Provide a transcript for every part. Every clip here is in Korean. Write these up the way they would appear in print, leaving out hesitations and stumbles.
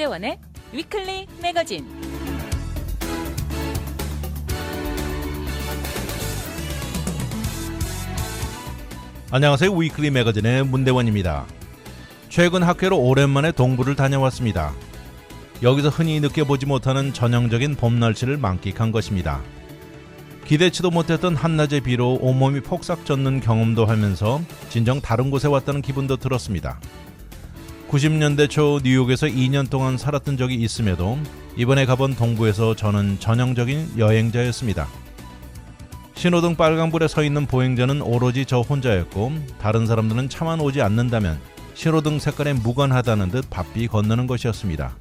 문대원의 위클리 매거진. 안녕하세요. 위클리 매거진의 문대원입니다. 최근 학회로 오랜만에 동부를 다녀왔습니다. 여기서 흔히 느껴보지 못하는 전형적인 봄 날씨를 만끽한 것입니다. 기대치도 못했던 한낮의 비로 온몸이 폭삭 젖는 경험도 하면서 진정 다른 곳에 왔다는 기분도 들었습니다. 90년대 초 뉴욕에서 2년 동안 살았던 적이 있음에도 이번에 가본 동부에서 저는 전형적인 여행자였습니다. 신호등 빨간불에 서 있는 보행자는 오로지 저 혼자였고 다른 사람들은 차만 오지 않는다면 신호등 색깔에 무관하다는 듯 바삐 건너는 것이었습니다.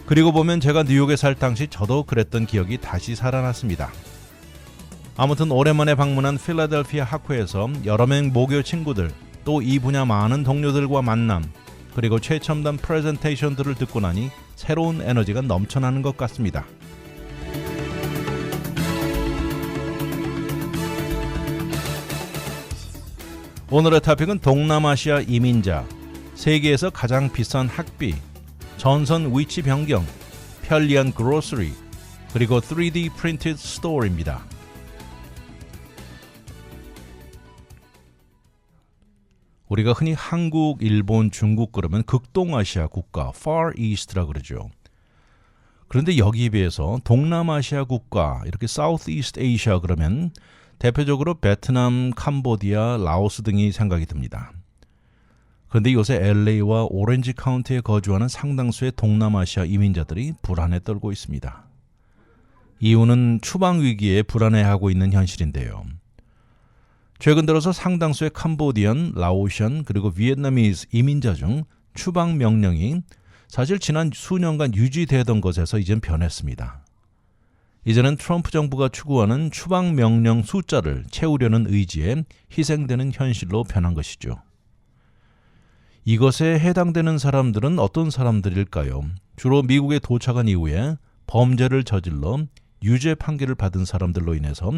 그리고 보면 제가 뉴욕에 살 당시 저도 그랬던 기억이 다시 살아났습니다. 아무튼 오랜만에 방문한 필라델피아 학회에서 여러 명 모교 친구들, 또 이 분야 많은 동료들과 만남, 그리고 최첨단 프레젠테이션들을 듣고 나니 새로운 에너지가 넘쳐나는 것 같습니다. 오늘의 토픽은 동남아시아 이민자, 세계에서 가장 비싼 학비, 전선 위치 변경, 편리한 그로서리, 그리고 3D 프린티드 스토어입니다. 우리가 흔히 한국, 일본, 중국 그러면 극동아시아 국가, Far East라 그러죠. 그런데 여기에 비해서 동남아시아 국가, 이렇게 South East Asia 그러면 대표적으로 베트남, 캄보디아, 라오스 등이 생각이 듭니다. 그런데 요새 LA와 오렌지 카운티에 거주하는 상당수의 동남아시아 이민자들이 불안에 떨고 있습니다. 이유는 추방 위기에 불안해하고 있는 현실인데요. 최근 들어서 상당수의 캄보디안, 라오시안 그리고 비et나미즈 이민자 중 추방 명령이 사실 지난 수년간 유지되던 것에서 이젠 변했습니다. 이제는 트럼프 정부가 추구하는 추방 명령 숫자를 채우려는 의지에 희생되는 현실로 변한 것이죠. 이것에 해당되는 사람들은 어떤 사람들일까요? 주로 미국에 도착한 이후에 범죄를 저질러 유죄 판결을 받은 사람들로 인해서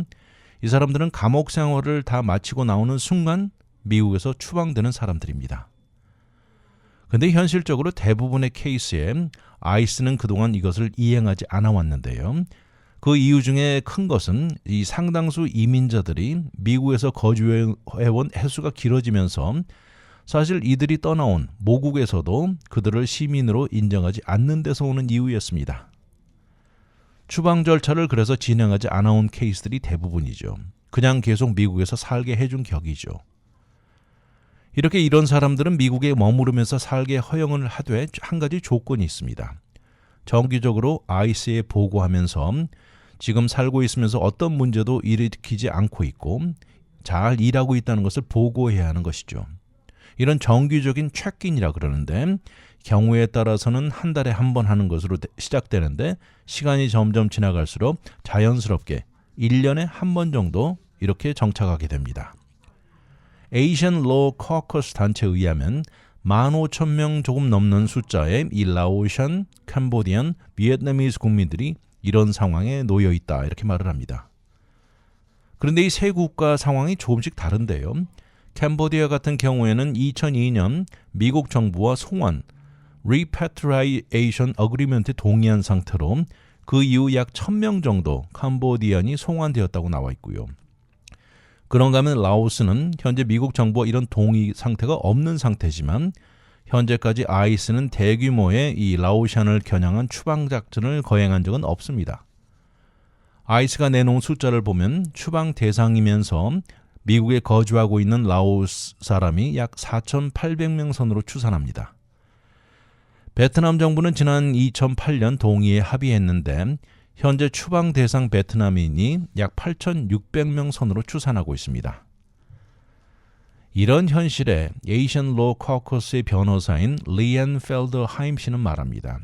이 사람들은 감옥 생활을 다 마치고 나오는 순간 미국에서 추방되는 사람들입니다. 그런데 현실적으로 대부분의 케이스에 아이스는 그동안 이것을 이행하지 않아 왔는데요. 그 이유 중에 큰 것은 이 상당수 이민자들이 미국에서 거주해온 횟수가 길어지면서 사실 이들이 떠나온 모국에서도 그들을 시민으로 인정하지 않는 데서 오는 이유였습니다. 추방 절차를 그래서 진행하지 않아온 케이스들이 대부분이죠. 그냥 계속 미국에서 살게 해준 격이죠. 이렇게 이런 사람들은 미국에 머무르면서 살게 허용을 하되 한 가지 조건이 있습니다. 정기적으로 아이스에 보고하면서 지금 살고 있으면서 어떤 문제도 일으키지 않고 있고 잘 일하고 있다는 것을 보고해야 하는 것이죠. 이런 정기적인 체크인이라 그러는데 경우에 따라서는 한 달에 한 번 하는 것으로 시작되는데 시간이 점점 지나갈수록 자연스럽게 1년에 한 번 정도 이렇게 정착하게 됩니다. Asian Law Caucus 단체에 의하면 15,000명 조금 넘는 숫자의 이 라오시안, 캄보디안, 비et나미즈 국민들이 이런 상황에 놓여 있다 이렇게 말을 합니다. 그런데 이 세 국가 상황이 조금씩 다른데요. 캄보디아 같은 경우에는 2002년 미국 정부와 송환, Repatriation Agreement에 동의한 상태로 그 이후 약 1,000명 정도 캄보디안이 송환되었다고 나와 있고요. 그런가 하면 라오스는 현재 미국 정부와 이런 동의 상태가 없는 상태지만 현재까지 아이스는 대규모의 이 라오시안을 겨냥한 추방 작전을 거행한 적은 없습니다. 아이스가 내놓은 숫자를 보면 추방 대상이면서 미국에 거주하고 있는 라오스 사람이 약 4,800명 선으로 추산합니다. 베트남 정부는 지난 2008년 동의에 합의했는데 현재 추방 대상 베트남인이 약 8,600명 선으로 추산하고 있습니다. 이런 현실에 에이션 로 커커스의 변호사인 리앤 펠더 하임 씨는 말합니다.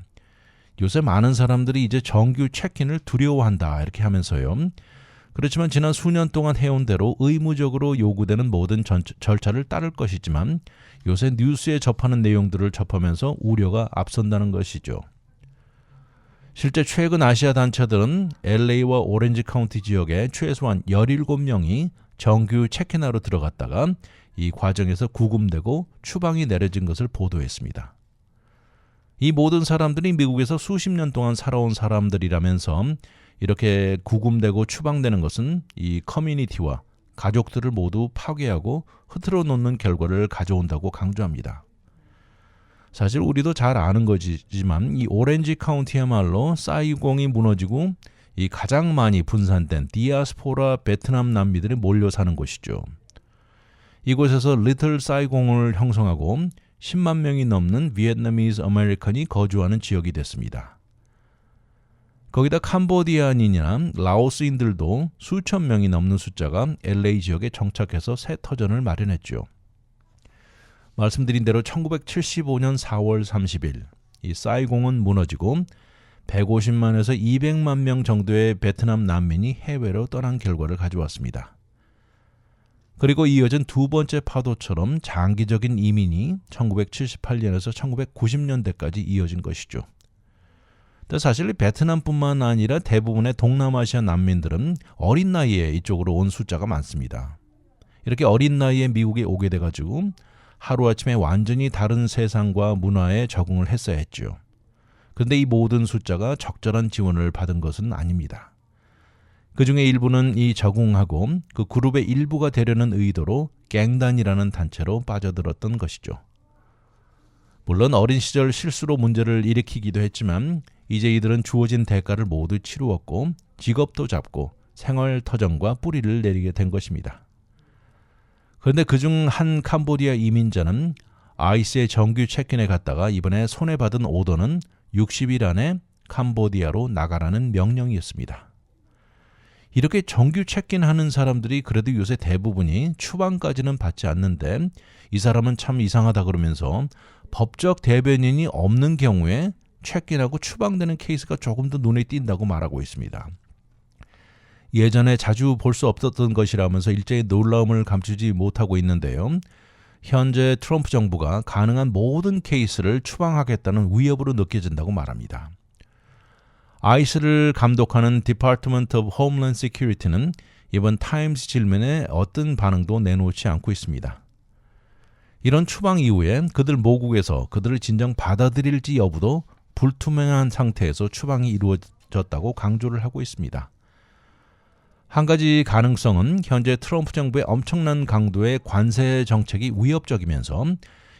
요새 많은 사람들이 이제 정규 체크인을 두려워한다 이렇게 하면서요. 그렇지만 지난 수년 동안 해온 대로 의무적으로 요구되는 모든 절차를 따를 것이지만 요새 뉴스에 접하는 내용들을 접하면서 우려가 앞선다는 것이죠. 실제 최근 아시아 단체들은 LA와 오렌지 카운티 지역에 최소한 17명이 정규 체크인하러 들어갔다가 이 과정에서 구금되고 추방이 내려진 것을 보도했습니다. 이 모든 사람들이 미국에서 수십 년 동안 살아온 사람들이라면서 이렇게 구금되고 추방되는 것은 이 커뮤니티와 가족들을 모두 파괴하고 흐트러 놓는 결과를 가져온다고 강조합니다. 사실 우리도 잘 아는 거지만 이 오렌지 카운티야말로 사이공이 무너지고 이 가장 많이 분산된 디아스포라 베트남 난민들이 몰려 사는 곳이죠. 이곳에서 리틀 사이공을 형성하고 10만 명이 넘는 비etnamese 아메리칸이 거주하는 지역이 됐습니다. 거기다 캄보디아인이나 라오스인들도 수천 명이 넘는 숫자가 LA 지역에 정착해서 새 터전을 마련했죠. 말씀드린 대로 1975년 4월 30일 이 사이공은 무너지고 150만에서 200만 명 정도의 베트남 난민이 해외로 떠난 결과를 가져왔습니다. 그리고 이어진 두 번째 파도처럼 장기적인 이민이 1978년에서 1990년대까지 이어진 것이죠. 사실 베트남뿐만 아니라 대부분의 동남아시아 난민들은 어린 나이에 이쪽으로 온 숫자가 많습니다. 이렇게 어린 나이에 미국에 오게 돼가지고 하루아침에 완전히 다른 세상과 문화에 적응을 했어야 했죠. 그런데 이 모든 숫자가 적절한 지원을 받은 것은 아닙니다. 그 중에 일부는 이 적응하고 그 그룹의 일부가 되려는 의도로 갱단이라는 단체로 빠져들었던 것이죠. 물론 어린 시절 실수로 문제를 일으키기도 했지만 이제 이들은 주어진 대가를 모두 치루었고 직업도 잡고 생활 터전과 뿌리를 내리게 된 것입니다. 그런데 그중 한 캄보디아 이민자는 아이스의 정규 체크인에 갔다가 이번에 손해받은 오더는 60일 안에 캄보디아로 나가라는 명령이었습니다. 이렇게 정규 체크인하는 사람들이 그래도 요새 대부분이 추방까지는 받지 않는데 이 사람은 참 이상하다 그러면서 법적 대변인이 없는 경우에 체크인하고 추방되는 케이스가 조금 더 눈에 띈다고 말하고 있습니다. 예전에 자주 볼 수 없었던 것이라면서 일제히 놀라움을 감추지 못하고 있는데요. 현재 트럼프 정부가 가능한 모든 케이스를 추방하겠다는 위협으로 느껴진다고 말합니다. 아이스를 감독하는 Department of Homeland Security는 이번 타임스 질문에 어떤 반응도 내놓지 않고 있습니다. 이런 추방 이후에 그들 모국에서 그들을 진정 받아들일지 여부도 불투명한 상태에서 추방이 이루어졌다고 강조를 하고 있습니다. 한 가지 가능성은 현재 트럼프 정부의 엄청난 강도의 관세 정책이 위협적이면서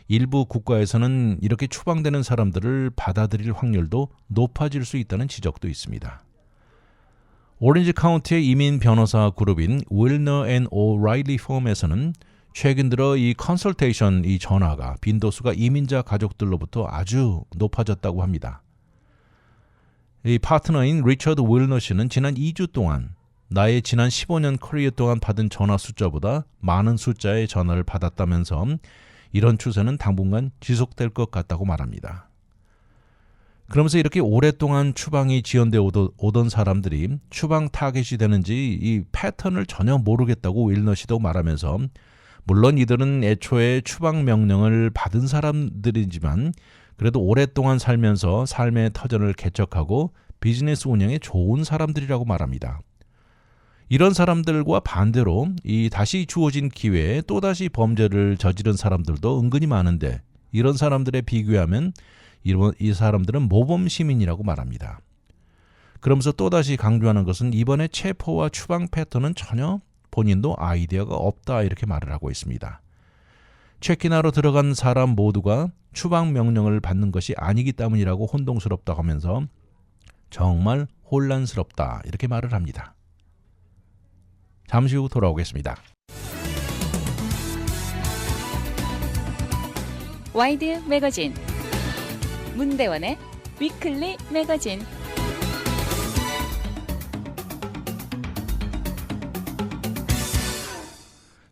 일부 국가에서는 이렇게 추방되는 사람들을 받아들일 확률도 높아질 수 있다는 지적도 있습니다. 오렌지 카운티의 이민 변호사 그룹인 윌너 앤 오라일리 펌에서는 최근 들어 이 컨설테이션 이 전화가 빈도수가 이민자 가족들로부터 아주 높아졌다고 합니다. 이 파트너인 리처드 윌너 씨는 지난 2주 동안 나의 지난 15년 커리어 동안 받은 전화 숫자보다 많은 숫자의 전화를 받았다면서 이런 추세는 당분간 지속될 것 같다고 말합니다. 그러면서 이렇게 오랫동안 추방이 지연되어 오던 사람들이 추방 타겟이 되는지 이 패턴을 전혀 모르겠다고 윌너 씨도 말하면서 물론 이들은 애초에 추방 명령을 받은 사람들이지만 그래도 오랫동안 살면서 삶의 터전을 개척하고 비즈니스 운영에 좋은 사람들이라고 말합니다. 이런 사람들과 반대로 이 다시 주어진 기회에 또다시 범죄를 저지른 사람들도 은근히 많은데 이런 사람들에 비교하면 이 사람들은 모범 시민이라고 말합니다. 그러면서 또다시 강조하는 것은 이번에 체포와 추방 패턴은 전혀 본인도 아이디어가 없다 이렇게 말을 하고 있습니다. 체키나로 들어간 사람 모두가 추방 명령을 받는 것이 아니기 때문이라고 혼동스럽다고 하면서 정말 혼란스럽다 이렇게 말을 합니다. 잠시 후 돌아오겠습니다. 와이드 매거진 문대원의 위클리 매거진.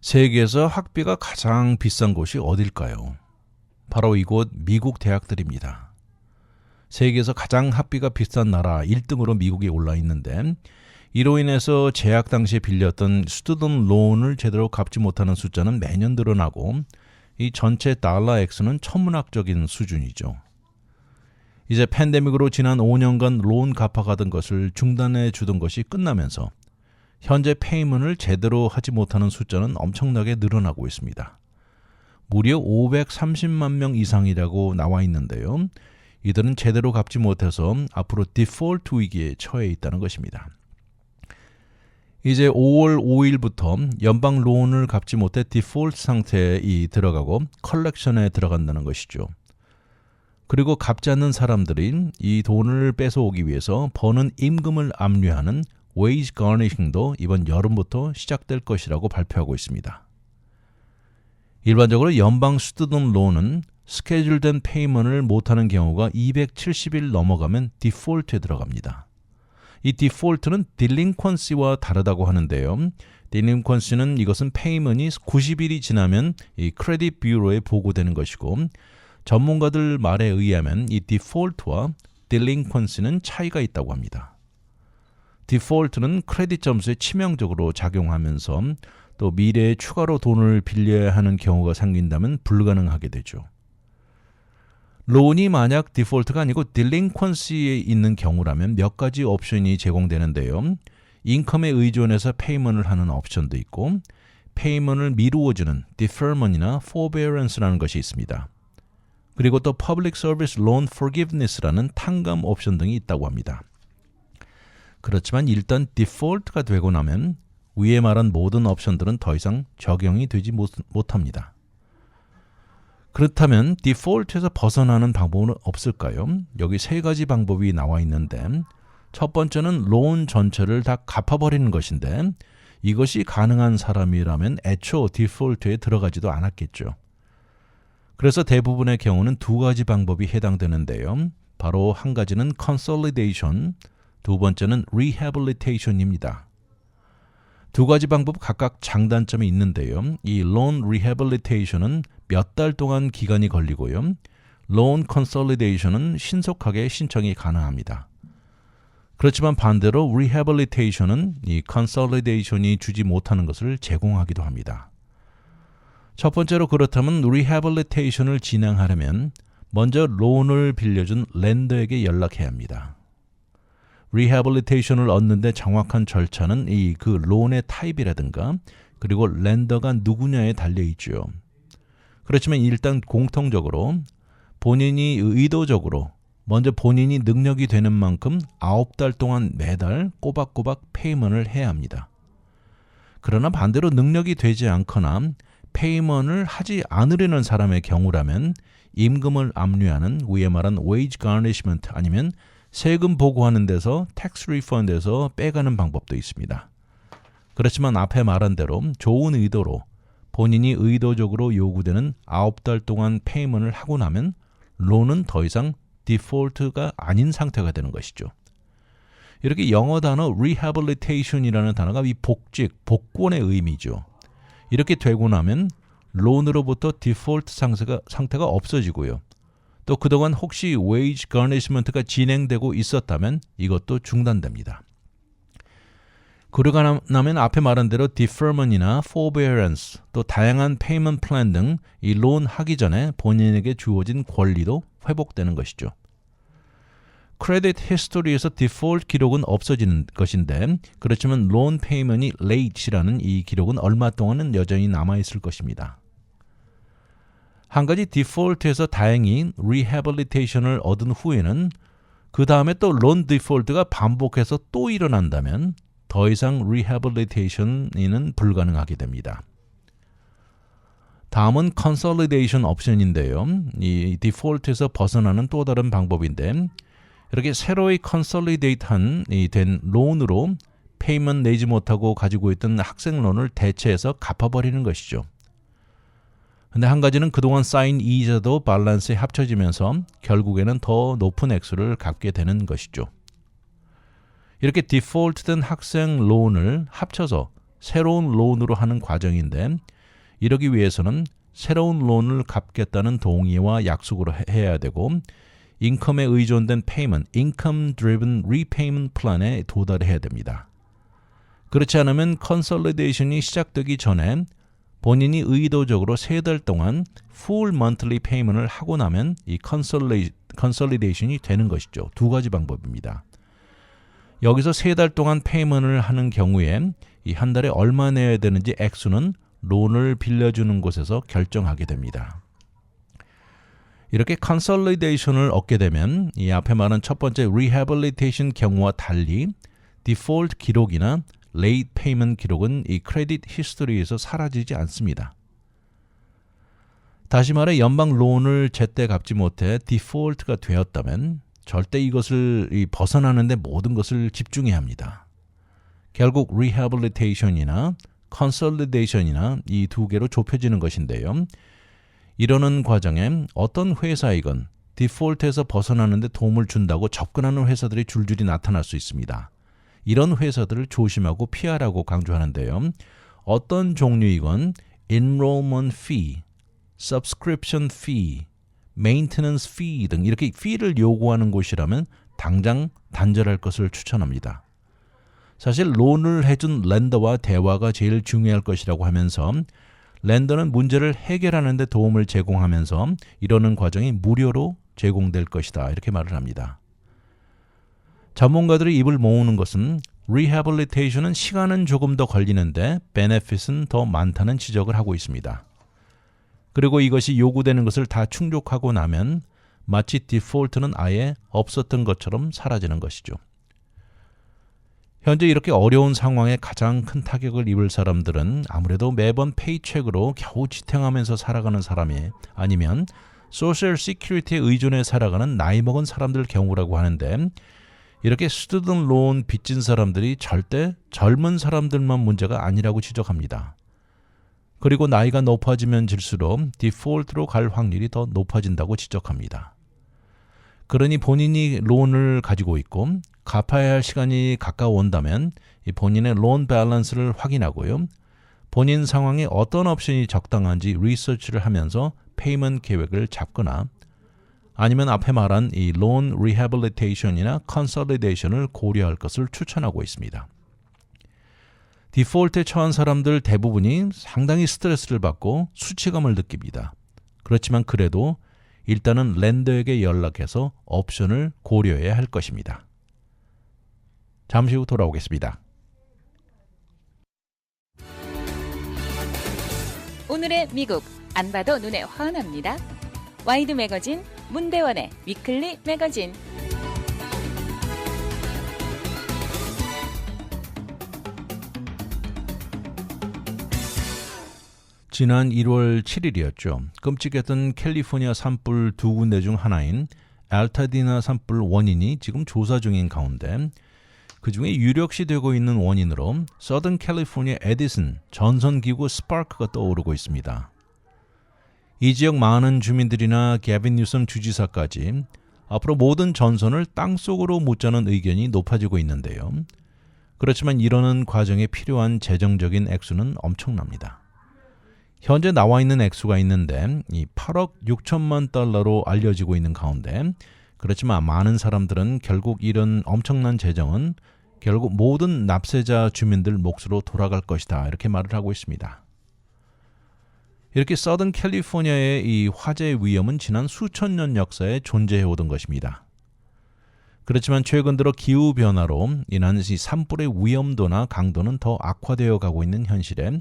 세계에서 학비가 가장 비싼 곳이 어딜까요? 바로 이곳 미국 대학들입니다. 세계에서 가장 학비가 비싼 나라 1등으로 미국이 올라 있는데 이로 인해서 재학 당시에 빌렸던 스튜던트 론을 제대로 갚지 못하는 숫자는 매년 늘어나고 이 전체 달러 액수는 천문학적인 수준이죠. 이제 팬데믹으로 지난 5년간 론 갚아가던 것을 중단해 주던 것이 끝나면서 현재 페이먼을 제대로 하지 못하는 숫자는 엄청나게 늘어나고 있습니다. 무려 530만 명 이상이라고 나와 있는데요. 이들은 제대로 갚지 못해서 앞으로 디폴트 위기에 처해 있다는 것입니다. 이제 5월 5일부터 연방 론을 갚지 못해 디폴트 상태에 들어가고 컬렉션에 들어간다는 것이죠. 그리고 갚지 않는 사람들이 이 돈을 뺏어오기 위해서 버는 임금을 압류하는 웨이지 가니싱도 이번 여름부터 시작될 것이라고 발표하고 있습니다. 일반적으로 연방 스튜던트 론은 스케줄된 페이먼트를 못하는 경우가 270일 넘어가면 디폴트에 들어갑니다. 이 디폴트는 딜링퀀시와 다르다고 하는데요. 딜링퀀시는 이것은 페이먼트이 90일이 지나면 이 크레딧 뷰로에 보고되는 것이고 전문가들 말에 의하면 이 디폴트와 딜링퀀시는 차이가 있다고 합니다. 디폴트는 크레딧 점수에 치명적으로 작용하면서 또 미래에 추가로 돈을 빌려야 하는 경우가 생긴다면 불가능하게 되죠. 론이 만약 디폴트가 아니고 딜링퀀시에 있는 경우라면 몇 가지 옵션이 제공되는데요. 인컴에 의존해서 페이먼트를 하는 옵션도 있고 페이먼트를 미루어주는 deferment이나 forbearance라는 것이 있습니다. 그리고 또 public service loan forgiveness라는 탕감 옵션 등이 있다고 합니다. 그렇지만 일단 디폴트가 되고 나면 위에 말한 모든 옵션들은 더 이상 적용이 되지 못합니다. 그렇다면 디폴트에서 벗어나는 방법은 없을까요? 여기 세 가지 방법이 나와 있는데 첫 번째는 론 전체를 다 갚아버리는 것인데 이것이 가능한 사람이라면 애초 디폴트에 들어가지도 않았겠죠. 그래서 대부분의 경우는 두 가지 방법이 해당되는데요. 바로 한 가지는 consolidation, 두 번째는 rehabilitation입니다. 두 가지 방법 각각 장단점이 있는데요. 이 loan rehabilitation은 몇 달 동안 기간이 걸리고요. loan consolidation은 신속하게 신청이 가능합니다. 그렇지만 반대로 rehabilitation은 이 consolidation이 주지 못하는 것을 제공하기도 합니다. 첫 번째로 그렇다면 rehabilitation을 진행하려면 먼저 론을 빌려준 렌더에게 연락해야 합니다. rehabilitation을 얻는데 정확한 절차는 그 론의 타입이라든가 그리고 렌더가 누구냐에 달려있죠. 그렇지만 일단 공통적으로 본인이 의도적으로 먼저 본인이 능력이 되는 만큼 9달 동안 매달 꼬박꼬박 페이먼트를 해야 합니다. 그러나 반대로 능력이 되지 않거나 페이먼트를 하지 않으려는 사람의 경우라면 임금을 압류하는 위에 말한 wage garnishment 아니면 세금 보고하는 데서 tax refund에서 빼가는 방법도 있습니다. 그렇지만 앞에 말한 대로 좋은 의도로 본인이 의도적으로 요구되는 9달 동안 페이먼트를 하고 나면 론은 더 이상 디폴트가 아닌 상태가 되는 것이죠. 이렇게 영어 단어 rehabilitation이라는 단어가 이 복직, 복권의 의미죠. 이렇게 되고 나면 론으로부터 디폴트 상태가 없어지고요. 또 그동안 혹시 wage garnishment가 진행되고 있었다면 이것도 중단됩니다. 그러고 나면 앞에 말한 대로 deferment이나 forbearance 또 다양한 payment plan 등 이 론 하기 전에 본인에게 주어진 권리도 회복되는 것이죠. 크레딧 히스토리에서 디폴트 기록은 없어지는 것인데 그렇지만 론 페이먼이 late이라는 이 기록은 얼마 동안은 여전히 남아있을 것입니다. 한 가지 디폴트에서 다행히 rehabilitation을 얻은 후에는 그 다음에 또 론 디폴트가 반복해서 또 일어난다면 더 이상 rehabilitation은 불가능하게 됩니다. 다음은 consolidation 옵션인데요. 이 디폴트에서 벗어나는 또 다른 방법인데 이렇게 새로이 consolidate한 된 론으로 페이먼트 내지 못하고 가지고 있던 학생 론을 대체해서 갚아버리는 것이죠. 근데 한 가지는 그동안 쌓인 이자도 밸런스에 합쳐지면서 결국에는 더 높은 액수를 갚게 되는 것이죠. 이렇게 디폴트된 학생 론을 합쳐서 새로운 론으로 하는 과정인데 이러기 위해서는 새로운 론을 갚겠다는 동의와 약속으로 해야 되고 인컴에 의존된 페이먼트, 인컴 드리븐 리페이먼트 플랜에 도달해야 됩니다. 그렇지 않으면 컨솔리데이션이 시작되기 전에 본인이 의도적으로 3달 동안 full monthly payment을 하고 나면 이 컨솔리데이션이 되는 것이죠. 두 가지 방법입니다. 여기서 3달 동안 페이먼트를 하는 경우에 이 한 달에 얼마 내야 되는지 액수는 론을 빌려주는 곳에서 결정하게 됩니다. 이렇게 consolidation을 얻게 되면 이 앞에 말한 첫 번째 rehabilitation 경우와 달리 디폴트 기록이나 late payment 기록은 이 크레딧 히스토리에서 사라지지 않습니다. 다시 말해 연방 론을 제때 갚지 못해 디폴트가 되었다면 절대 이것을 벗어나는 데 모든 것을 집중해야 합니다. 결국 rehabilitation이나 consolidation이나 이 두 개로 좁혀지는 것인데요. 이러는 과정에 어떤 회사이건 디폴트에서 벗어나는 데 도움을 준다고 접근하는 회사들이 줄줄이 나타날 수 있습니다. 이런 회사들을 조심하고 피하라고 강조하는데요. 어떤 종류이건 enrollment fee, subscription fee, maintenance fee 등 이렇게 fee를 요구하는 곳이라면 당장 단절할 것을 추천합니다. 사실 론을 해준 렌더와 대화가 제일 중요할 것이라고 하면서 렌더는 문제를 해결하는 데 도움을 제공하면서 이러는 과정이 무료로 제공될 것이다. 이렇게 말을 합니다. 전문가들이 입을 모으는 것은 rehabilitation은 시간은 조금 더 걸리는데 benefit은 더 많다는 지적을 하고 있습니다. 그리고 이것이 요구되는 것을 다 충족하고 나면 마치 디폴트는 아예 없었던 것처럼 사라지는 것이죠. 현재 이렇게 어려운 상황에 가장 큰 타격을 입을 사람들은 아무래도 매번 페이첵으로 겨우 지탱하면서 살아가는 사람이 아니면 소셜 시큐리티에 의존해 살아가는 나이 먹은 사람들 경우라고 하는데 이렇게 스튜던트 론 빚진 사람들이 절대 젊은 사람들만 문제가 아니라고 지적합니다. 그리고 나이가 높아지면 질수록 디폴트로 갈 확률이 더 높아진다고 지적합니다. 그러니 본인이 론을 가지고 있고 갚아야 할 시간이 가까워온다면 본인의 론 밸런스를 확인하고요. 본인 상황에 어떤 옵션이 적당한지 리서치를 하면서 페이먼트 계획을 잡거나 아니면 앞에 말한 이 론 리해빌리테이션이나 컨솔리데이션을 고려할 것을 추천하고 있습니다. 디폴트에 처한 사람들 대부분이 상당히 스트레스를 받고 수치감을 느낍니다. 그렇지만 그래도 일단은 렌더에게 연락해서 옵션을 고려해야 할 것입니다. 잠시 후 돌아오겠습니다. 오늘의 미국 안 봐도 눈에 환합니다. 와이드 매거진 문대원의 위클리 매거진. 지난 1월 7일이었죠. 끔찍했던 캘리포니아 산불 두 군데 중 하나인 알타디나 산불 원인이 지금 조사 중인 가운데 그중에 유력시 되고 있는 원인으로 서던 캘리포니아 에디슨 전선기구 스파크가 떠오르고 있습니다. 이 지역 많은 주민들이나 게빈 뉴섬 주지사까지 앞으로 모든 전선을 땅속으로 묻자는 의견이 높아지고 있는데요. 그렇지만 이러는 과정에 필요한 재정적인 액수는 엄청납니다. 현재 나와 있는 액수가 있는데 이 8억 6천만 달러로 알려지고 있는 가운데 그렇지만 많은 사람들은 결국 이런 엄청난 재정은 결국 모든 납세자 주민들 몫으로 돌아갈 것이다 이렇게 말을 하고 있습니다. 이렇게 서던 캘리포니아의 이 화재 위험은 지난 수천 년 역사에 존재해오던 것입니다. 그렇지만 최근 들어 기후변화로 인한 이 산불의 위험도나 강도는 더 악화되어 가고 있는 현실에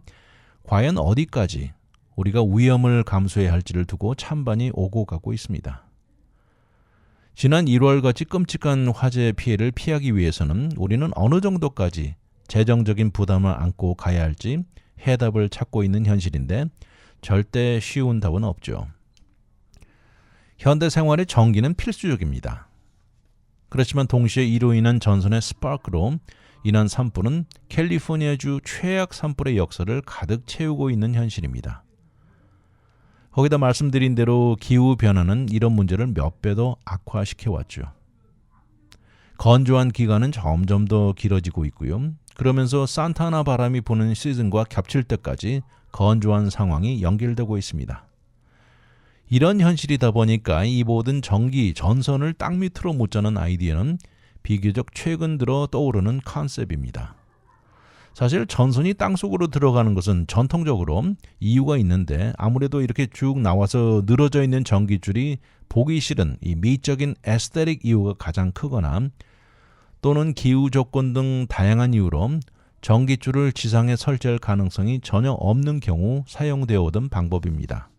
과연 어디까지 우리가 위험을 감수해야 할지를 두고 찬반이 오고 가고 있습니다. 지난 1월같이 끔찍한 화재 피해를 피하기 위해서는 우리는 어느 정도까지 재정적인 부담을 안고 가야 할지 해답을 찾고 있는 현실인데 절대 쉬운 답은 없죠. 현대 생활의 전기는 필수적입니다. 그렇지만 동시에 이로 인한 전선의 스파크로 인한 산불은 캘리포니아주 최악 산불의 역사를 가득 채우고 있는 현실입니다. 거기다 말씀드린 대로 기후변화는 이런 문제를 몇 배 더 악화시켜왔죠. 건조한 기간은 점점 더 길어지고 있고요. 그러면서 산타나 바람이 부는 시즌과 겹칠 때까지 건조한 상황이 연결되고 있습니다. 이런 현실이다 보니까 이 모든 전기, 전선을 땅 밑으로 묻자는 아이디어는 비교적 최근 들어 떠오르는 컨셉입니다. 사실 전선이 땅속으로 들어가는 것은 전통적으로 이유가 있는데 아무래도 이렇게 쭉 나와서 늘어져 있는 전기줄이 보기 싫은 이 미적인 에스테틱 이유가 가장 크거나 또는 기후 조건 등 다양한 이유로 전기줄을 지상에 설치할 가능성이 전혀 없는 경우 사용되어 오던 방법입니다.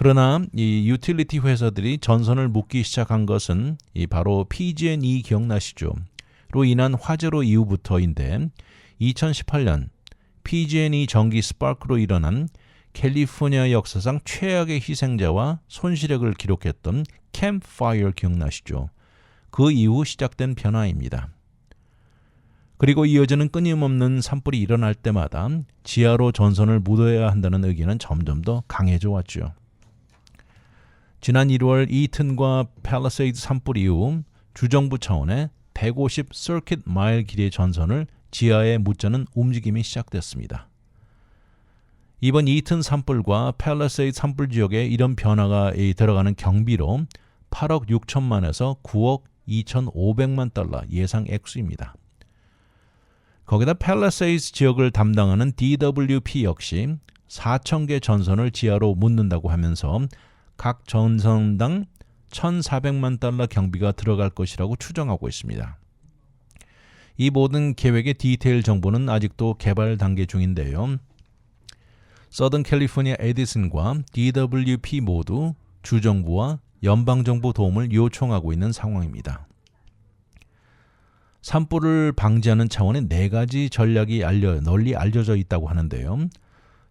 그러나 이 유틸리티 회사들이 전선을 묻기 시작한 것은 이 바로 PG&E 기억나시죠? 로 인한 화재로 이후부터인데 2018년 PG&E 전기 스파크로 일어난 캘리포니아 역사상 최악의 희생자와 손실액을 기록했던 캠프파이어 기억나시죠? 그 이후 시작된 변화입니다. 그리고 이어지는 끊임없는 산불이 일어날 때마다 지하로 전선을 묻어야 한다는 의견은 점점 더 강해져 왔죠. 지난 1월 이튼과 팰리세이드 산불 이후 주정부 차원의 150 서킷 마일 길이의 전선을 지하에 묻자는 움직임이 시작됐습니다. 이번 이튼 산불과 팰리세이드 산불 지역에 이런 변화가 들어가는 경비로 8억 6천만에서 9억 2,500만 달러 예상 액수입니다. 거기다 팰리세이드 지역을 담당하는 DWP 역시 4,000개 전선을 지하로 묻는다고 하면서 각 전선당 1,400만 달러 경비가 들어갈 것이라고 추정하고 있습니다. 이 모든 계획의 디테일 정보는 아직도 개발 단계 중인데요. 서던 캘리포니아 에디슨과 DWP 모두 주정부와 연방정부 도움을 요청하고 있는 상황입니다. 산불을 방지하는 차원의 4가지 전략이 널리 알려져 있다고 하는데요.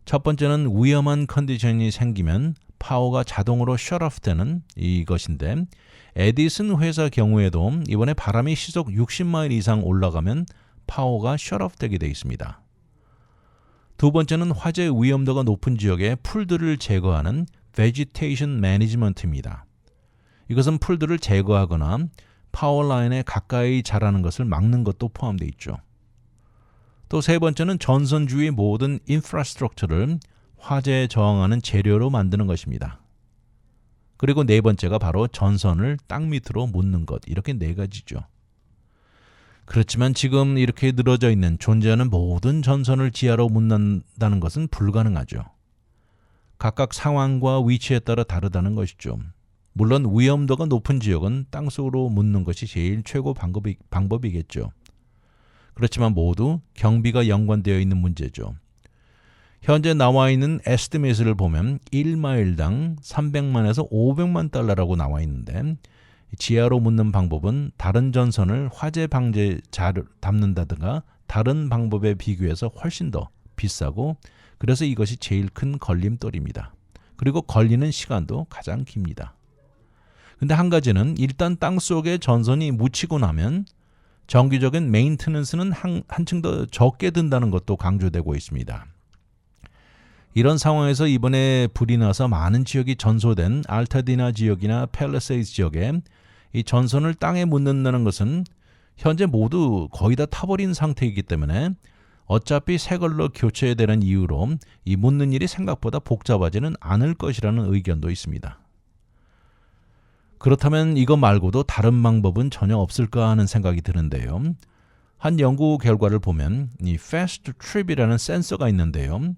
첫 번째는 위험한 컨디션이 생기면 파워가 자동으로 셧오프 되는 이것인데 에디슨 회사 경우에도 이번에 바람이 시속 60마일 이상 올라가면 파워가 셧오프 되게 되어 있습니다. 두 번째는 화재 위험도가 높은 지역에 풀들을 제거하는 vegetation management입니다. 이것은 풀들을 제거하거나 파워라인에 가까이 자라는 것을 막는 것도 포함되어 있죠. 또 세 번째는 전선 주위의 모든 인프라스트럭처를 화재에 저항하는 재료로 만드는 것입니다. 그리고 네 번째가 바로 전선을 땅 밑으로 묻는 것. 이렇게 4가지죠. 그렇지만 지금 이렇게 늘어져 있는 존재하는 모든 전선을 지하로 묻는다는 것은 불가능하죠. 각각 상황과 위치에 따라 다르다는 것이죠. 물론 위험도가 높은 지역은 땅속으로 묻는 것이 제일 최고 방법이겠죠. 그렇지만 모두 경비가 연관되어 있는 문제죠. 현재 나와 있는 에스티메이트를 보면 1마일당 300만에서 500만 달러라고 나와 있는데 지하로 묻는 방법은 다른 전선을 화재 방지자를 담는다든가 다른 방법에 비교해서 훨씬 더 비싸고 그래서 이것이 제일 큰 걸림돌입니다. 그리고 걸리는 시간도 가장 깁니다. 근데 한 가지는 일단 땅속에 전선이 묻히고 나면 정기적인 메인테넌스는 한층 더 적게 든다는 것도 강조되고 있습니다. 이런 상황에서 이번에 불이 나서 많은 지역이 전소된 알타디나 지역이나 팰리세이드 지역에 이 전선을 땅에 묻는다는 것은 현재 모두 거의 다 타버린 상태이기 때문에 어차피 새 걸로 교체해야 되는 이유로 이 묻는 일이 생각보다 복잡하지는 않을 것이라는 의견도 있습니다. 그렇다면 이거 말고도 다른 방법은 전혀 없을까 하는 생각이 드는데요. 한 연구 결과를 보면 이 Fast Trip이라는 센서가 있는데요.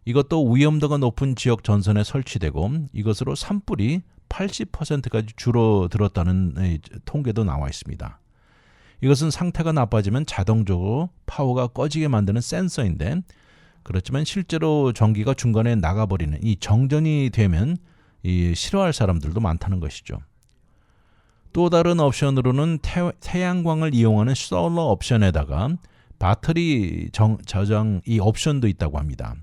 이것도 위험도가 높은 지역 전선에 설치되고 이것으로 산불이 80%까지 줄어들었다는 통계도 나와 있습니다. 이것은 상태가 나빠지면 자동적으로 파워가 꺼지게 만드는 센서인데 그렇지만 실제로 전기가 중간에 나가버리는 이 정전이 되면 싫어할 사람들도 많다는 것이죠. 또 다른 옵션으로는 태양광을 이용하는 솔러 옵션에다가 배터리 저장 이 옵션도 있다고 합니다.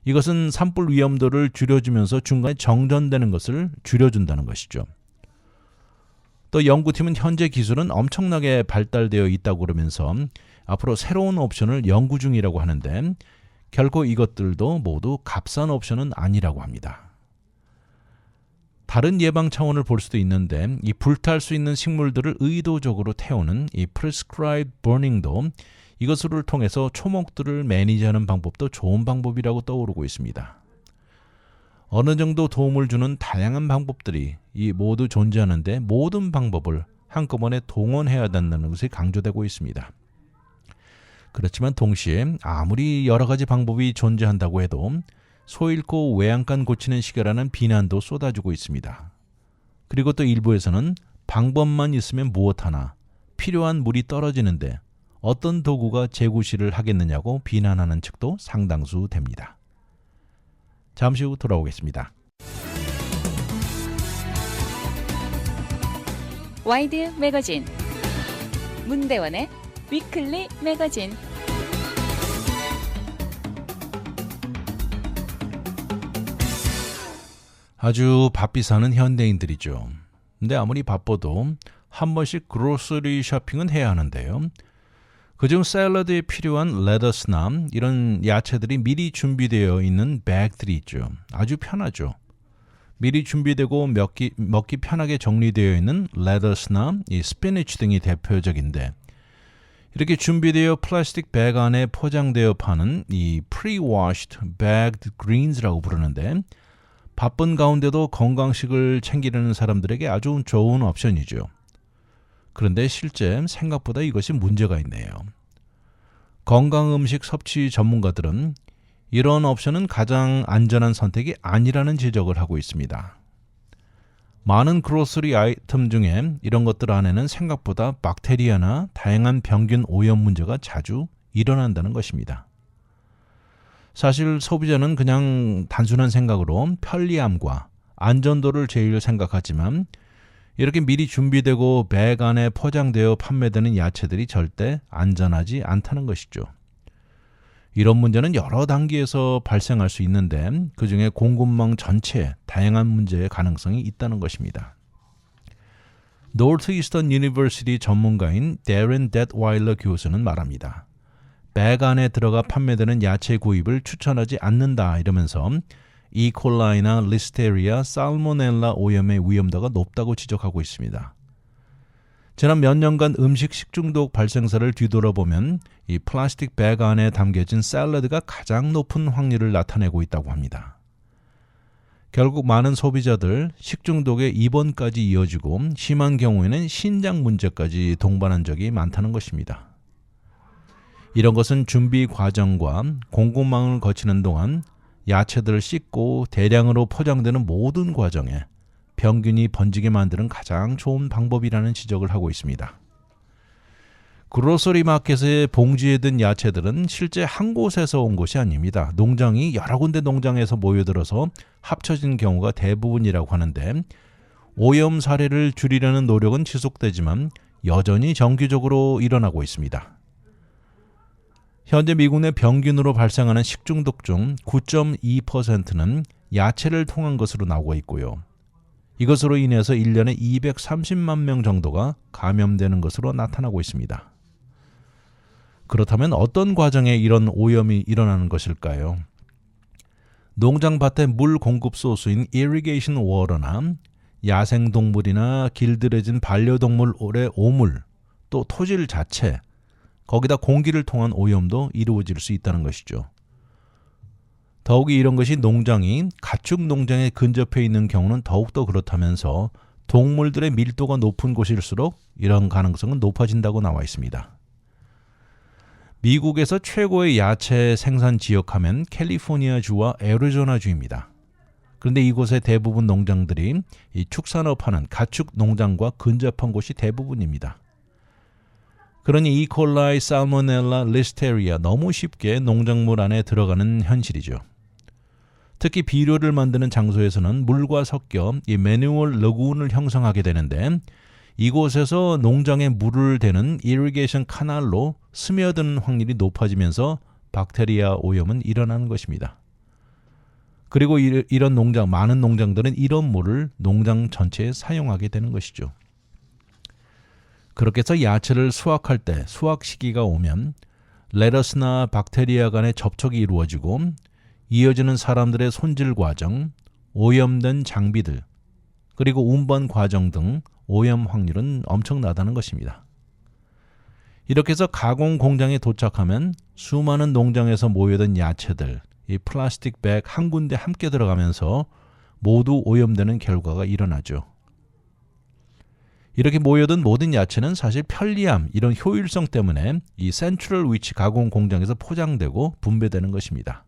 이것은 산불 위험도를 줄여주면서 중간에 정전되는 것을 줄여준다는 것이죠. 또 연구팀은 현재 기술은 엄청나게 발달되어 있다고 그러면서 앞으로 새로운 옵션을 연구 중이라고 하는데 결코 이것들도 모두 값싼 옵션은 아니라고 합니다. 다른 예방 차원을 볼 수도 있는데 이 불탈 수 있는 식물들을 의도적으로 태우는 이 prescribed burning도 이것을 통해서 초목들을 매니지하는 방법도 좋은 방법이라고 떠오르고 있습니다. 어느 정도 도움을 주는 다양한 방법들이 이 모두 존재하는데 모든 방법을 한꺼번에 동원해야 된다는 것이 강조되고 있습니다. 그렇지만 동시에 아무리 여러 가지 방법이 존재한다고 해도 소 잃고 외양간 고치는 시계라는 비난도 쏟아지고 있습니다. 그리고 또 일부에서는 방법만 있으면 무엇 하나 필요한 물이 떨어지는데 어떤 도구가 재구시를 하겠느냐고 비난하는 측도 상당수 됩니다. 잠시 후 돌아오겠습니다. 와이드 매거진, 문대원의 위클리 매거진. 아주 바삐 사는 현대인들이죠. 근데 아무리 바빠도 한 번씩 그로서리 쇼핑은 해야 하는데요. 그중 샐러드에 필요한 레터스나 이런 야채들이 미리 준비되어 있는 백들이 있죠. 아주 편하죠. 미리 준비되고 먹기 편하게 정리되어 있는 레터스나 이 스피니치 등이 대표적인데, 이렇게 준비되어 플라스틱 백 안에 포장되어 파는 이 pre-washed bagged greens라고 부르는데, 바쁜 가운데도 건강식을 챙기려는 사람들에게 아주 좋은 옵션이죠. 그런데 실제 생각보다 이것이 문제가 있네요. 건강음식 섭취 전문가들은 이런 옵션은 가장 안전한 선택이 아니라는 지적을 하고 있습니다. 많은 그로서리 아이템 중에 이런 것들 안에는 생각보다 박테리아나 다양한 병균 오염 문제가 자주 일어난다는 것입니다. 사실 소비자는 그냥 단순한 생각으로 편리함과 안전도를 제일 생각하지만, 이렇게 미리 준비되고 백 안에 포장되어 판매되는 야채들이 절대 안전하지 않다는 것이죠. 이런 문제는 여러 단계에서 발생할 수 있는데, 그중에 공급망 전체에 다양한 문제의 가능성이 있다는 것입니다. 노스이스턴 유니버시티 전문가인 데렌 뎃와일러 교수는 말합니다. 백 안에 들어가 판매되는 야채 구입을 추천하지 않는다 이러면서 이콜라이나 리스테리아, 살모넬라 오염의 위험도가 높다고 지적하고 있습니다. 지난 몇 년간 음식 식중독 발생사를 뒤돌아보면 이 플라스틱 백 안에 담겨진 샐러드가 가장 높은 확률을 나타내고 있다고 합니다. 결국 많은 소비자들 식중독에 입원까지 이어지고 심한 경우에는 신장 문제까지 동반한 적이 많다는 것입니다. 이런 것은 준비 과정과 공급망을 거치는 동안 야채들을 씻고 대량으로 포장되는 모든 과정에 병균이 번지게 만드는 가장 좋은 방법이라는 지적을 하고 있습니다. 그로서리 마켓에 봉지에 든 야채들은 실제 한 곳에서 온 것이 아닙니다. 농장이 여러 군데 농장에서 모여들어서 합쳐진 경우가 대부분이라고 하는데, 오염 사례를 줄이려는 노력은 지속되지만 여전히 정기적으로 일어나고 있습니다. 현재 미국 내 병균으로 발생하는 식중독 중 9.2%는 야채를 통한 것으로 나오고 있고요. 이것으로 인해서 1년에 230만 명 정도가 감염되는 것으로 나타나고 있습니다. 그렇다면 어떤 과정에 이런 오염이 일어나는 것일까요? 농장밭의 물 공급 소스인 irrigation water나 야생동물이나 길들여진 반려동물의 오물, 또 토질 자체, 거기다 공기를 통한 오염도 이루어질 수 있다는 것이죠. 더욱이 이런 것이 농장이 가축 농장에 근접해 있는 경우는 더욱더 그렇다면서 동물들의 밀도가 높은 곳일수록 이런 가능성은 높아진다고 나와 있습니다. 미국에서 최고의 야채 생산 지역하면 캘리포니아주와 애리조나주입니다. 그런데 이곳의 대부분 농장들이 이 축산업하는 가축 농장과 근접한 곳이 대부분입니다. 그러니 이콜라이, 살모넬라, 리스테리아 너무 쉽게 농작물 안에 들어가는 현실이죠. 특히 비료를 만드는 장소에서는 물과 섞여 이 매뉴얼 러군을 형성하게 되는데, 이곳에서 농장에 물을 대는 이리게이션 카날로 스며드는 확률이 높아지면서 박테리아 오염은 일어나는 것입니다. 그리고 이런 농장, 많은 농장들은 이런 물을 농장 전체에 사용하게 되는 것이죠. 그렇게 해서 야채를 수확할 때 수확 시기가 오면 레터스나 박테리아 간의 접촉이 이루어지고 이어지는 사람들의 손질 과정, 오염된 장비들, 그리고 운반 과정 등 오염 확률은 엄청나다는 것입니다. 이렇게 해서 가공 공장에 도착하면 수많은 농장에서 모여든 야채들, 이 플라스틱 백 한 군데 함께 들어가면서 모두 오염되는 결과가 일어나죠. 이렇게 모여든 모든 야채는 사실 편리함, 이런 효율성 때문에 이 센트럴 위치 가공 공장에서 포장되고 분배되는 것입니다.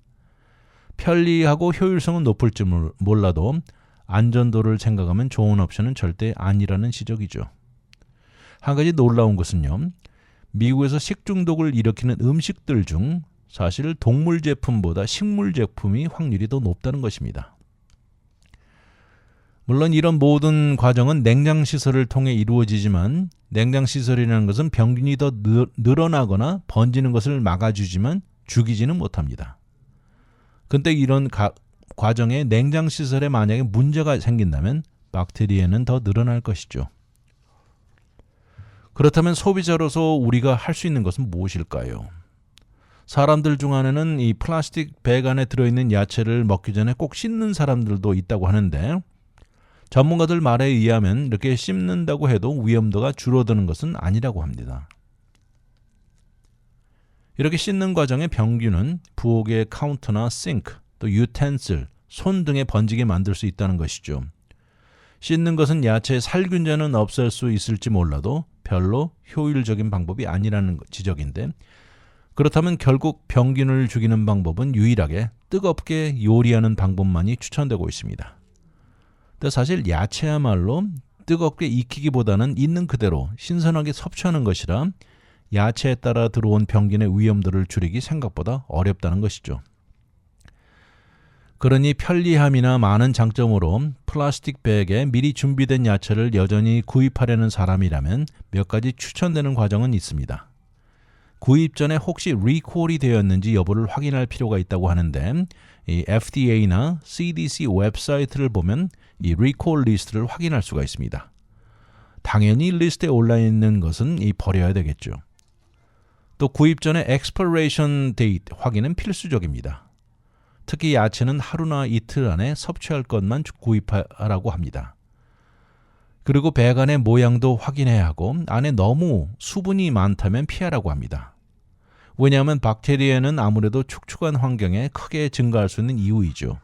편리하고 효율성은 높을지 몰라도 안전도를 생각하면 좋은 옵션은 절대 아니라는 지적이죠. 한 가지 놀라운 것은요, 미국에서 식중독을 일으키는 음식들 중 사실 동물 제품보다 식물 제품이 확률이 더 높다는 것입니다. 물론 이런 모든 과정은 냉장 시설을 통해 이루어지지만 냉장 시설이라는 것은 병균이 더 늘어나거나 번지는 것을 막아주지만 죽이지는 못합니다. 근데 이런 과정에 냉장 시설에 만약에 문제가 생긴다면 박테리아는 더 늘어날 것이죠. 그렇다면 소비자로서 우리가 할 수 있는 것은 무엇일까요? 사람들 중 안에는 이 플라스틱 백 안에 들어있는 야채를 먹기 전에 꼭 씻는 사람들도 있다고 하는데 전문가들 말에 의하면 이렇게 씹는다고 해도 위험도가 줄어드는 것은 아니라고 합니다. 이렇게 씻는 과정에 병균은 부엌의 카운터나 싱크, 또 유텐슬, 손 등에 번지게 만들 수 있다는 것이죠. 씻는 것은 야채의 살균제는 없앨 수 있을지 몰라도 별로 효율적인 방법이 아니라는 지적인데 그렇다면 결국 병균을 죽이는 방법은 유일하게 뜨겁게 요리하는 방법만이 추천되고 있습니다. 근데 사실 야채야말로 뜨겁게 익히기보다는 있는 그대로 신선하게 섭취하는 것이라 야채에 따라 들어온 병균의 위험도를 줄이기 생각보다 어렵다는 것이죠. 그러니 편리함이나 많은 장점으로 플라스틱 백에 미리 준비된 야채를 여전히 구입하려는 사람이라면 몇 가지 추천되는 과정은 있습니다. 구입 전에 혹시 리콜이 되었는지 여부를 확인할 필요가 있다고 하는데 이 FDA나 CDC 웹사이트를 보면 이 리콜 리스트를 확인할 수가 있습니다. 당연히 리스트에 올라있는 것은 버려야 되겠죠. 또 구입 전에 expiration date 확인은 필수적입니다. 특히 야채는 하루나 이틀 안에 섭취할 것만 구입하라고 합니다. 그리고 백 안의 모양도 확인해야 하고 안에 너무 수분이 많다면 피하라고 합니다. 왜냐하면 박테리아는 아무래도 축축한 환경에 크게 증가할 수 있는 이유이죠.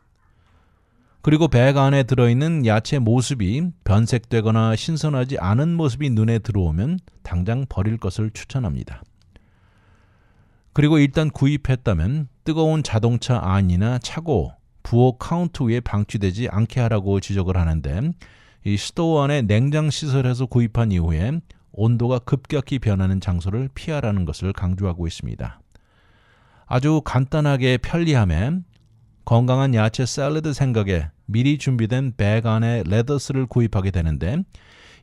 그리고 백 안에 들어있는 야채 모습이 변색되거나 신선하지 않은 모습이 눈에 들어오면 당장 버릴 것을 추천합니다. 그리고 일단 구입했다면 뜨거운 자동차 안이나 차고, 부엌 카운터 위에 방치되지 않게 하라고 지적을 하는데 이 스토어 안에 냉장 시설에서 구입한 이후에 온도가 급격히 변하는 장소를 피하라는 것을 강조하고 있습니다. 아주 간단하게 편리함에 건강한 야채 샐러드 생각에 미리 준비된 백 안에 레터스를 구입하게 되는데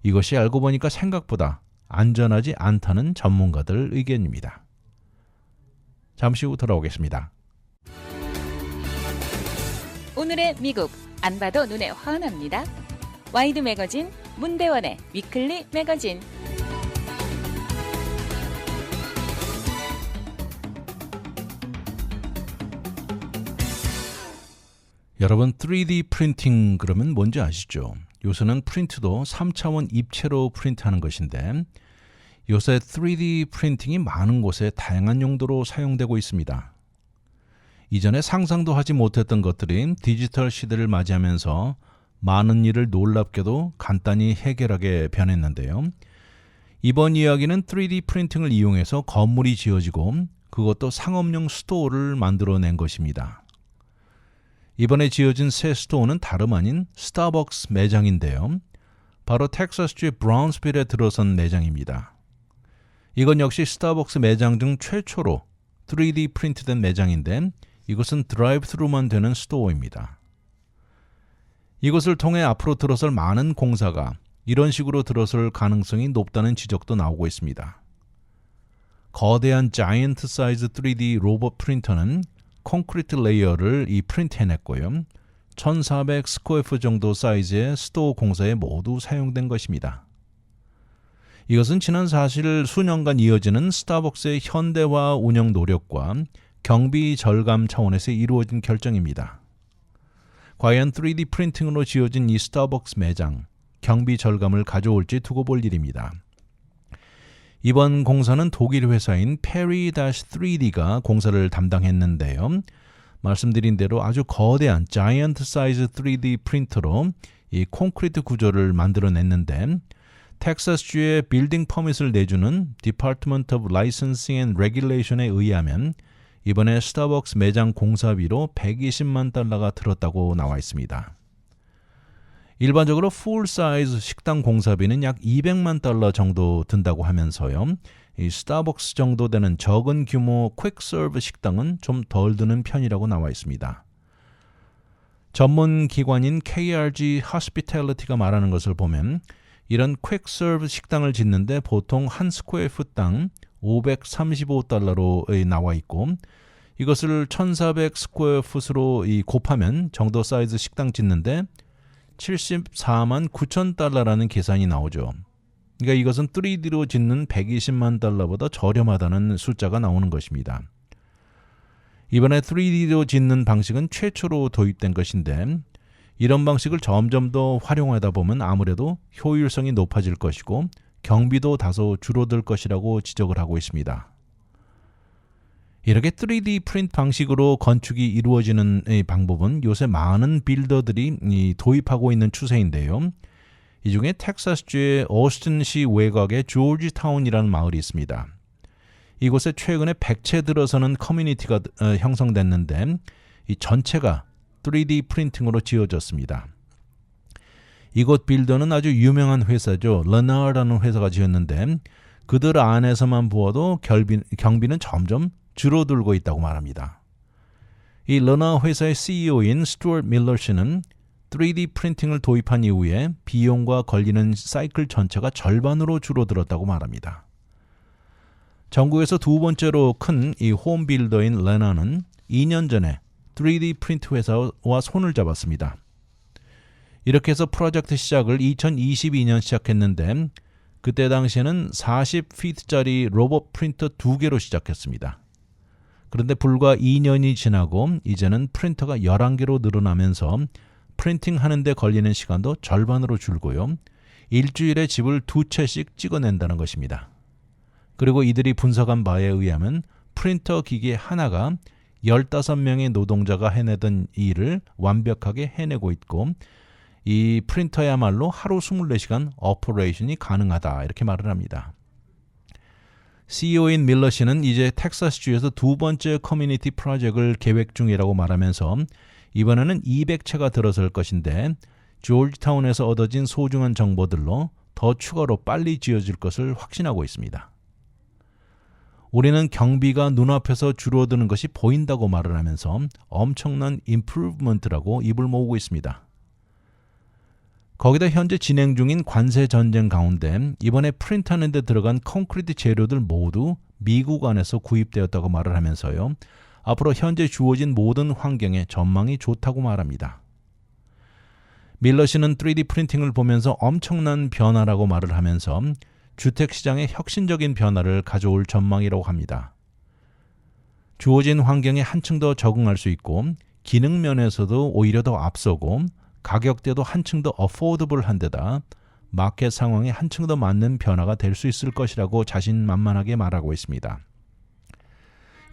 이것이 알고 보니까 생각보다 안전하지 않다는 전문가들 의견입니다. 잠시 후 돌아오겠습니다. 오늘의 미국 안 봐도 눈에 환합니다. 와이드 매거진 문대원의 위클리 매거진. 여러분 3D 프린팅 그러면 뭔지 아시죠? 요새는 프린트도 3차원 입체로 프린트하는 것인데 요새 3D 프린팅이 많은 곳에 다양한 용도로 사용되고 있습니다. 이전에 상상도 하지 못했던 것들이 디지털 시대를 맞이하면서 많은 일을 놀랍게도 간단히 해결하게 변했는데요. 이번 이야기는 3D 프린팅을 이용해서 건물이 지어지고 그것도 상업용 스토어를 만들어낸 것입니다. 이번에 지어진 새 스토어는 다름 아닌 스타벅스 매장인데요. 바로 텍사스주의 브라운스빌에 들어선 매장입니다. 이건 역시 스타벅스 매장 중 최초로 3D 프린트된 매장인데 이것은 드라이브-스루만 되는 스토어입니다. 이것을 통해 앞으로 들어설 많은 공사가 이런 식으로 들어설 가능성이 높다는 지적도 나오고 있습니다. 거대한 자이언트 사이즈 3D 로봇 프린터는 콘크리트 레이어를 프린트해냈고요. 1400 스퀘어풋 정도 사이즈의 스토어 공사에 모두 사용된 것입니다. 이것은 지난 사실 수년간 이어지는 스타벅스의 현대화 운영 노력과 경비 절감 차원에서 이루어진 결정입니다. 과연 3D 프린팅으로 지어진 이 스타벅스 매장, 경비 절감을 가져올지 두고 볼 일입니다. 이번 공사는 독일 회사인 Peri-3D가 공사를 담당했는데요. 말씀드린 대로 아주 거대한 자이언트 사이즈 3D 프린터로 이 콘크리트 구조를 만들어냈는데 텍사스주의 빌딩 퍼밋을 내주는 Department of Licensing and Regulation에 의하면 이번에 스타벅스 매장 공사비로 120만 달러가 들었다고 나와 있습니다. 일반적으로 풀 사이즈 식당 공사비는 약 200만 달러 정도 든다고 하면서요. 이 스타벅스 정도 되는 적은 규모 퀵 서브 식당은 좀 덜 드는 편이라고 나와 있습니다. 전문 기관인 KRG Hospitality가 말하는 것을 보면 이런 퀵서브 식당을 짓는데 보통 한 스퀘어풋당 $535로 나와 있고 이것을 1,400 스퀘어풋으로 곱하면 정도 사이즈 식당 짓는데 $74만 9천 계산이 나오죠. 그러니까 이것은 3D로 짓는 $120만 보다 저렴하다는 숫자가 나오는 것입니다. 이번에 3D로 짓는 방식은 최초로 도입된 것인데 이런 방식을 점점 더 활용하다 보면 아무래도 효율성이 높아질 것이고 경비도 다소 줄어들 것이라고 지적을 하고 있습니다. 이렇게 3D 프린트 방식으로 건축이 이루어지는 방법은 요새 많은 빌더들이 도입하고 있는 추세인데요. 이 중에 텍사스주의 오스틴시 외곽의 조지타운이라는 마을이 있습니다. 이곳에 최근에 100채 들어서는 커뮤니티가 형성됐는데 이 전체가 3D 프린팅으로 지어졌습니다. 이곳 빌더는 아주 유명한 회사죠. 러나라는 회사가 지었는데 그들 안에서만 보아도 경비는 점점 줄어들고 있다고 말합니다. 이 러나 회사의 CEO인 스튜어트 밀러 씨는 3D 프린팅을 도입한 이후에 비용과 걸리는 사이클 전체가 절반으로 줄어들었다고 말합니다. 전국에서 두 번째로 큰 이 홈빌더인 레나는 2년 전에 3D 프린트 회사와 손을 잡았습니다. 이렇게 해서 프로젝트 시작을 2022년 시작했는데 그때 당시에는 40피트짜리 로봇 프린터 2개로 시작했습니다. 그런데 불과 2년이 지나고 이제는 프린터가 11개로 늘어나면서 프린팅 하는데 걸리는 시간도 절반으로 줄고요. 일주일에 집을 2채씩 찍어낸다는 것입니다. 그리고 이들이 분석한 바에 의하면 프린터 기계 하나가 15명의 노동자가 해내던 일을 완벽하게 해내고 있고 이 프린터야말로 하루 24시간 오퍼레이션이 가능하다 이렇게 말을 합니다. CEO인 밀러 씨는 이제 텍사스주에서 두 번째 커뮤니티 프로젝트를 계획 중이라고 말하면서 이번에는 200채가 들어설 것인데 조지타운에서 얻어진 소중한 정보들로 더 추가로 빨리 지어질 것을 확신하고 있습니다. 우리는 경비가 눈앞에서 줄어드는 것이 보인다고 말을 하면서 엄청난 임프루브먼트라고 입을 모으고 있습니다. 거기다 현재 진행 중인 관세 전쟁 가운데 이번에 프린트하는 데 들어간 콘크리트 재료들 모두 미국 안에서 구입되었다고 말을 하면서요. 앞으로 현재 주어진 모든 환경에 전망이 좋다고 말합니다. 밀러 씨는 3D 프린팅을 보면서 엄청난 변화라고 말을 하면서 주택시장에 혁신적인 변화를 가져올 전망이라고 합니다. 주어진 환경에 한층 더 적응할 수 있고 기능 면에서도 오히려 더 앞서고 가격대도 한층 더 어포더블한 데다 마켓 상황에 한층 더 맞는 변화가 될 수 있을 것이라고 자신만만하게 말하고 있습니다.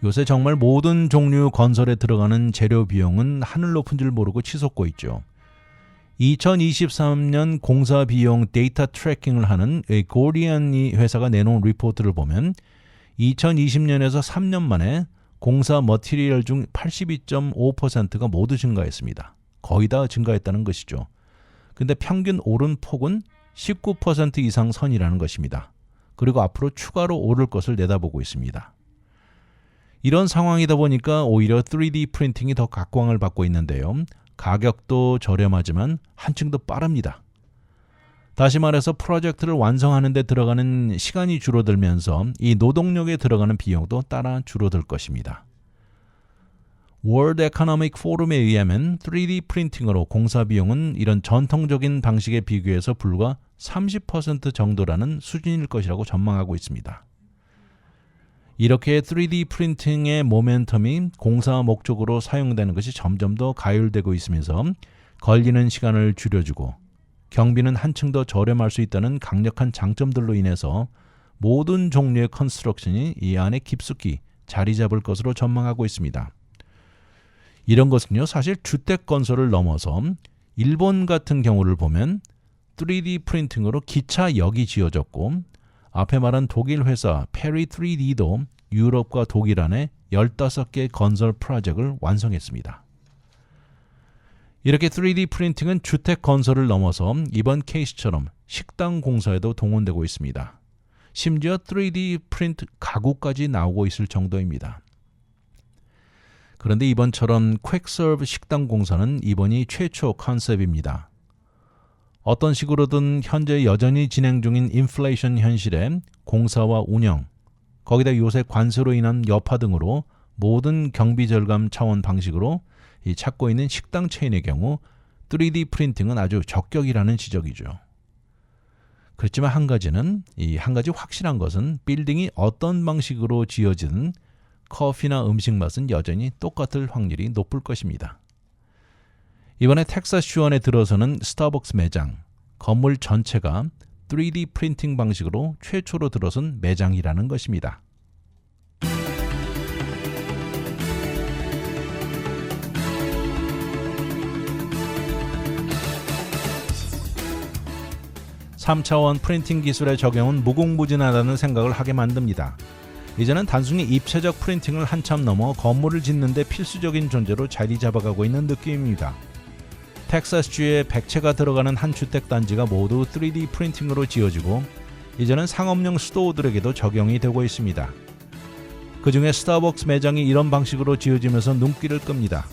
요새 정말 모든 종류 건설에 들어가는 재료 비용은 하늘 높은 줄 모르고 치솟고 있죠. 2023년 공사 비용 데이터 트래킹을 하는 고리안이 회사가 내놓은 리포트를 보면 2020년에서 3년 만에 공사 머티리얼 중 82.5%가 모두 증가했습니다. 거의 다 증가했다는 것이죠. 근데 평균 오른 폭은 19% 이상 선이라는 것입니다. 그리고 앞으로 추가로 오를 것을 내다보고 있습니다. 이런 상황이다 보니까 오히려 3D 프린팅이 더 각광을 받고 있는데요. 가격도 저렴하지만 한층 더 빠릅니다. 다시 말해서 프로젝트를 완성하는 데 들어가는 시간이 줄어들면서 이 노동력에 들어가는 비용도 따라 줄어들 것입니다. 월드 에코노믹 포럼에 의하면 3D 프린팅으로 공사 비용은 이런 전통적인 방식에 비교해서 불과 30% 정도라는 수준일 것이라고 전망하고 있습니다. 이렇게 3D 프린팅의 모멘텀이 공사 목적으로 사용되는 것이 점점 더 가율되고 있으면서 걸리는 시간을 줄여주고 경비는 한층 더 저렴할 수 있다는 강력한 장점들로 인해서 모든 종류의 컨스트럭션이 이 안에 깊숙이 자리 잡을 것으로 전망하고 있습니다. 이런 것은요, 사실 주택 건설을 넘어서 일본 같은 경우를 보면 3D 프린팅으로 기차역이 지어졌고 앞에 말한 독일 회사 페리 3D도 유럽과 독일 안에 15개 건설 프로젝트를 완성했습니다. 이렇게 3D 프린팅은 주택 건설을 넘어서 이번 케이스처럼 식당 공사에도 동원되고 있습니다. 심지어 3D 프린트 가구까지 나오고 있을 정도입니다. 그런데 이번처럼 퀵서브 식당 공사는 이번이 최초 컨셉입니다. 어떤 식으로든 현재 여전히 진행 중인 인플레이션 현실에 공사와 운영, 거기다 요새 관세로 인한 여파 등으로 모든 경비 절감 차원 방식으로 찾고 있는 식당 체인의 경우 3D 프린팅은 아주 적격이라는 지적이죠. 그렇지만 한 가지 확실한 것은 빌딩이 어떤 방식으로 지어지든 커피나 음식 맛은 여전히 똑같을 확률이 높을 것입니다. 이번에 텍사스주원에 들어서는 스타벅스 매장, 건물 전체가 3D 프린팅 방식으로 최초로 들어선 매장이라는 것입니다. (3차원) 프린팅 기술의 적용은 무궁무진하다는 생각을 하게 만듭니다. 이제는 단순히 입체적 프린팅을 한참 넘어 건물을 짓는 데 필수적인 존재로 자리 잡아가고 있는 느낌입니다. 텍사스주에 100채가 들어가는 한 주택단지가 모두 3D 프린팅으로 지어지고 이제는 상업용 스토어들에게도 적용이 되고 있습니다. 그 중에 스타벅스 매장이 이런 방식으로 지어지면서 눈길을 끕니다.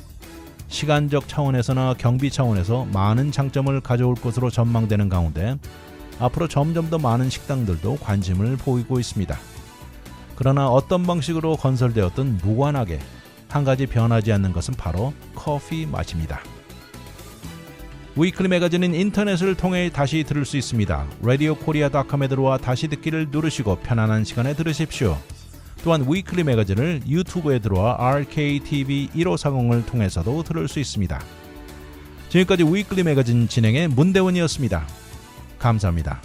시간적 차원에서나 경비 차원에서 많은 장점을 가져올 것으로 전망되는 가운데 앞으로 점점 더 많은 식당들도 관심을 보이고 있습니다. 그러나 어떤 방식으로 건설되었든 무관하게 한 가지 변하지 않는 것은 바로 커피 맛입니다. 위클리 매거진은 인터넷을 통해 다시 들을 수 있습니다. radiokorea.com에 들어와 다시 듣기를 누르시고 편안한 시간에 들으십시오. 또한 위클리 매거진을 유튜브에 들어와 RKTV 1540을 통해서도 들을 수 있습니다. 지금까지 위클리 매거진 진행의 문대원이었습니다. 감사합니다.